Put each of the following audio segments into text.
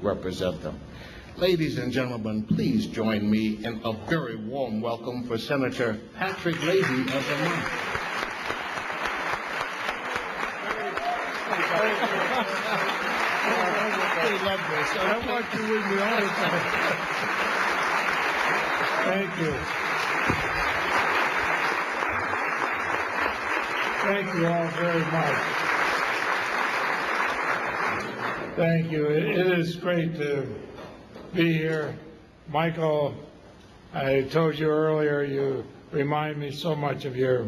represent them. Ladies and gentlemen, please join me in a very warm welcome for Senator Patrick Leahy of Vermont. I love this. I want you with me all the time. Thank you. Thank you all very much. Thank you. It is great to be here. Michael, I told you earlier, you remind me so much of your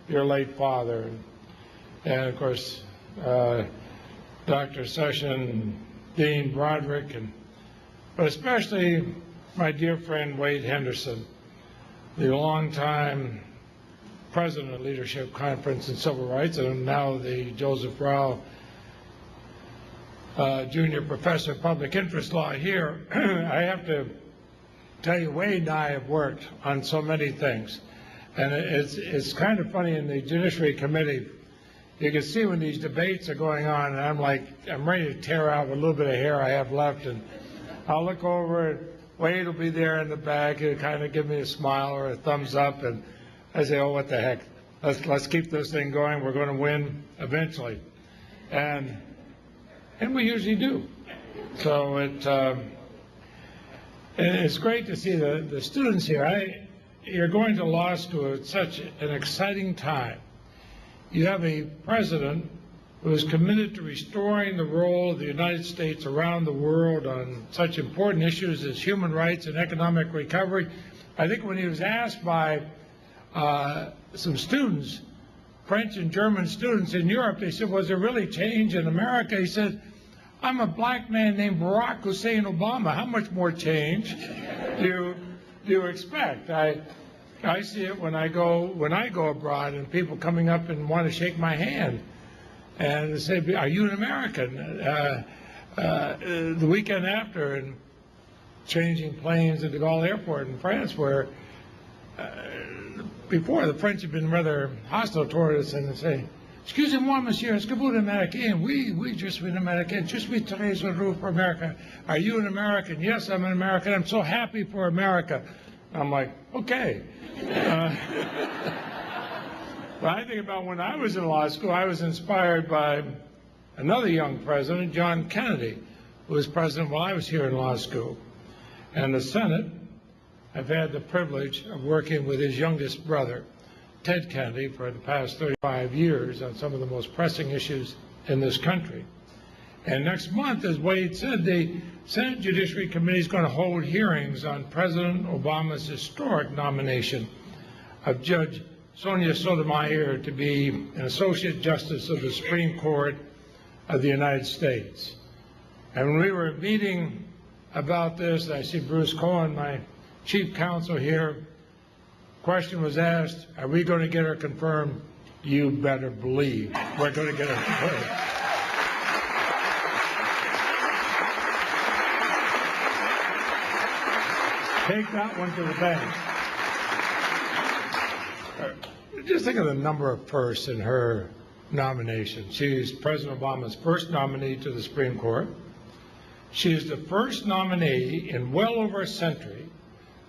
late father. And of course, Dr. Session, Dean Broderick, but especially my dear friend Wade Henderson, the longtime president of Leadership Conference in Civil Rights, and now the Joseph Rauh Junior Professor of Public Interest Law here. I have to tell you, Wade and I have worked on so many things, and it's kind of funny in the Judiciary Committee. You can see when these debates are going on, and I'm ready to tear out what little bit of hair I have left, and I'll look over, and Wade will be there in the back. He'll kind of give me a smile or a thumbs up, and I say, oh, what the heck? Let's keep this thing going. We're going to win eventually, and we usually do. So it's great to see the students here. You're going to law school at such an exciting time. You have a president who is committed to restoring the role of the United States around the world on such important issues as human rights and economic recovery. I think when he was asked by some students, French and German students in Europe, they said, was there really change in America? He said, I'm a black man named Barack Hussein Obama. How much more change do you expect? I see it when I go abroad and people coming up and want to shake my hand and they say, are you an American? The weekend after, and changing planes at the Gaulle Airport in France, where before the French have been rather hostile toward us, and they say, excusez-moi, monsieur, est-ce que vous êtes américain? Oui, je suis américain. Je suis très heureux pour America. Are you an American? Yes, I'm an American. I'm so happy for America. I'm like, okay. But I think about when I was in law school, I was inspired by another young president, John Kennedy, who was president while I was here in law school. And the Senate, I've had the privilege of working with his youngest brother, Ted Kennedy, for the past 35 years on some of the most pressing issues in this country. And next month, as Wade said, the Senate Judiciary Committee is going to hold hearings on President Obama's historic nomination of Judge Sonia Sotomayor to be an Associate Justice of the Supreme Court of the United States. And when we were meeting about this, I see Bruce Cohen, my chief counsel here, question was asked, are we going to get her confirmed? You better believe we're going to get her confirmed. Take that one to the bank. Just think of the number of firsts in her nomination. She's President Obama's first nominee to the Supreme Court. She is the first nominee in well over a century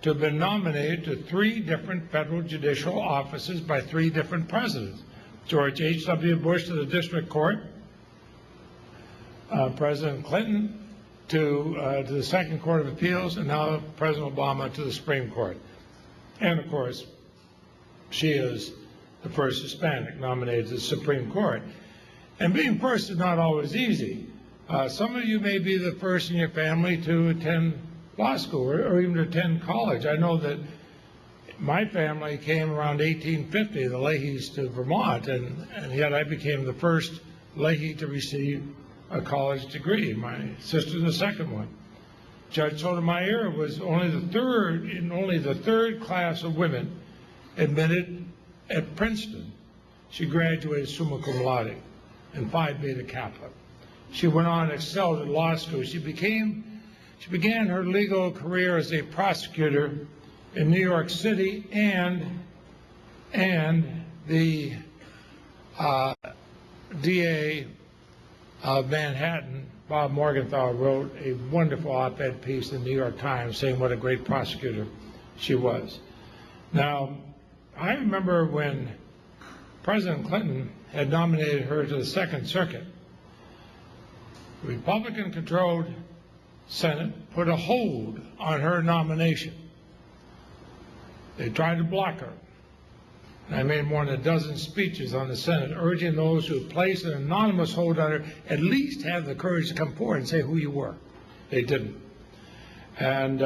to have been nominated to 3 different federal judicial offices by 3 different presidents. George H.W. Bush to the District Court, President Clinton to the Second Court of Appeals, and now President Obama to the Supreme Court. And of course, she is the first Hispanic nominated to the Supreme Court. And being first is not always easy. Some of you may be the first in your family to attend law school or even to attend college. I know that my family came around 1850, the Leahys, to Vermont, and yet I became the first Leahy to receive a college degree. My sister, the second one. Judge Sotomayor was only the third class of women admitted at Princeton. She graduated summa cum laude and Phi Beta Kappa. She went on and excelled at law school. She began her legal career as a prosecutor in New York City and the DA of Manhattan, Bob Morgenthau, wrote a wonderful op-ed piece in the New York Times saying what a great prosecutor she was. Now, I remember when President Clinton had nominated her to the Second Circuit, the Republican-controlled Senate put a hold on her nomination. They tried to block her. I made more than a dozen speeches on the Senate urging those who placed an anonymous hold on her at least have the courage to come forward and say who you were. They didn't. And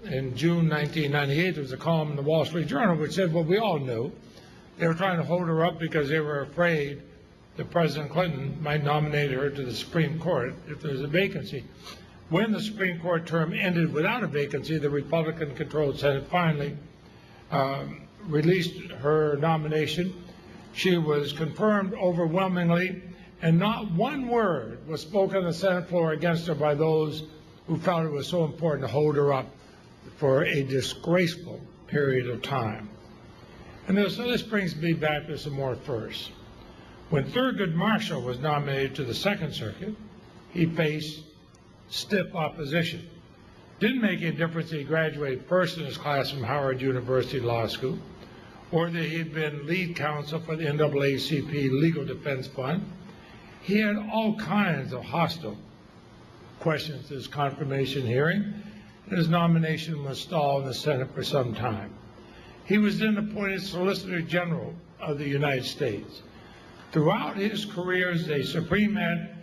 in June 1998, there was a column in the Wall Street Journal which said what we all knew. They were trying to hold her up because they were afraid that President Clinton might nominate her to the Supreme Court if there was a vacancy. When the Supreme Court term ended without a vacancy, the Republican-controlled Senate finally released her nomination. She was confirmed overwhelmingly, and not one word was spoken on the Senate floor against her by those who felt it was so important to hold her up for a disgraceful period of time. And so this brings me back to some more firsts. When Thurgood Marshall was nominated to the Second Circuit, he faced stiff opposition. Didn't make any difference that he graduated first in his class from Howard University Law School, or that he had been lead counsel for the NAACP Legal Defense Fund. He had all kinds of hostile questions to his confirmation hearing, and his nomination was stalled in the Senate for some time. He was then appointed Solicitor General of the United States. Throughout his career as a Supreme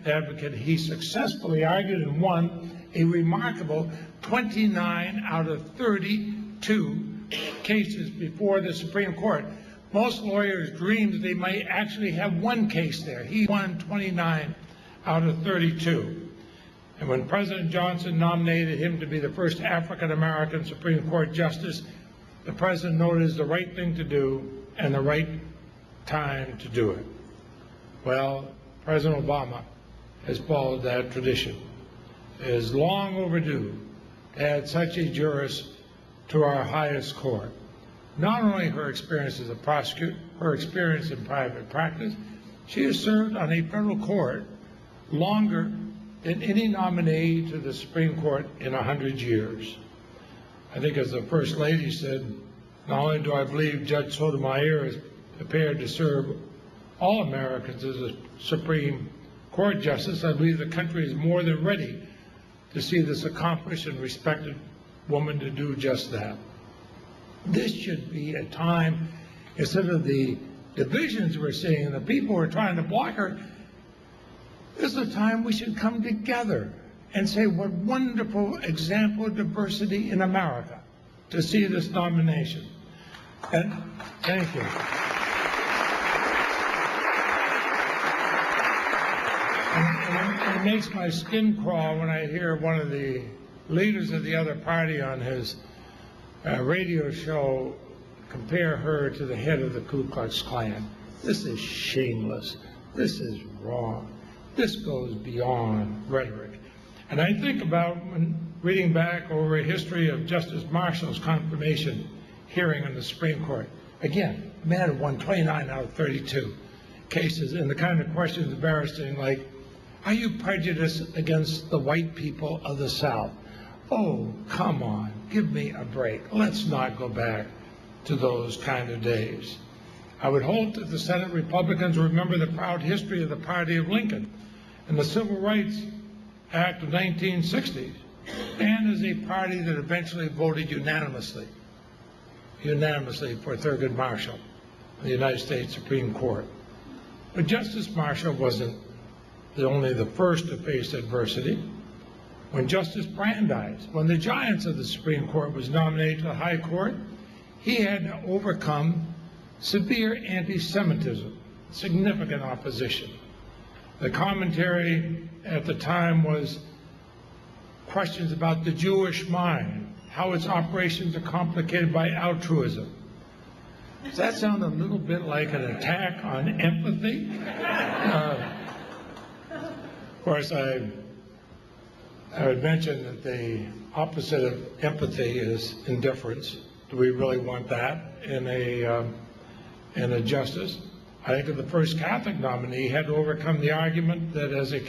Advocate, he successfully argued and won a remarkable 29 out of 32 cases before the Supreme Court. Most lawyers dreamed that they might actually have one case there. He won 29 out of 32. And when President Johnson nominated him to be the first African-American Supreme Court justice, the president noted it was the right thing to do and the right time to do it. Well, President Obama has followed that tradition. It is long overdue to add such a jurist to our highest court. Not only her experience as a prosecutor, her experience in private practice, she has served on a federal court longer than any nominee to the Supreme Court in 100 years. I think, as the First Lady said, not only do I believe Judge Sotomayor is prepared to serve all Americans as a Supreme Court justice, I believe the country is more than ready to see this accomplished and respected woman to do just that. This should be a time, instead of the divisions we're seeing and the people who are trying to block her, this is a time we should come together and say what wonderful example of diversity in America to see this nomination. And thank you. And it makes my skin crawl when I hear one of the leaders of the other party on his radio show compare her to the head of the Ku Klux Klan. This is shameless. This is wrong. This goes beyond rhetoric. And I think about, when reading back over a history of Justice Marshall's confirmation hearing in the Supreme Court. Again, a man who won 29 out of 32 cases, and the kind of questions embarrassing like, are you prejudiced against the white people of the South? Oh, come on, give me a break. Let's not go back to those kind of days. I would hope that the Senate Republicans remember the proud history of the party of Lincoln and the Civil Rights Act of 1960, and as a party that eventually voted unanimously for Thurgood Marshall in the United States Supreme Court. But Justice Marshall wasn't only the first to face adversity. When Justice Brandeis, one of the giants of the Supreme Court, was nominated to the High Court, he had to overcome severe anti-Semitism, significant opposition. The commentary at the time was questions about the Jewish mind, how its operations are complicated by altruism. Does that sound a little bit like an attack on empathy? Of course, I would mention that the opposite of empathy is indifference. Do we really want that in a justice? I think that the first Catholic nominee had to overcome the argument that as a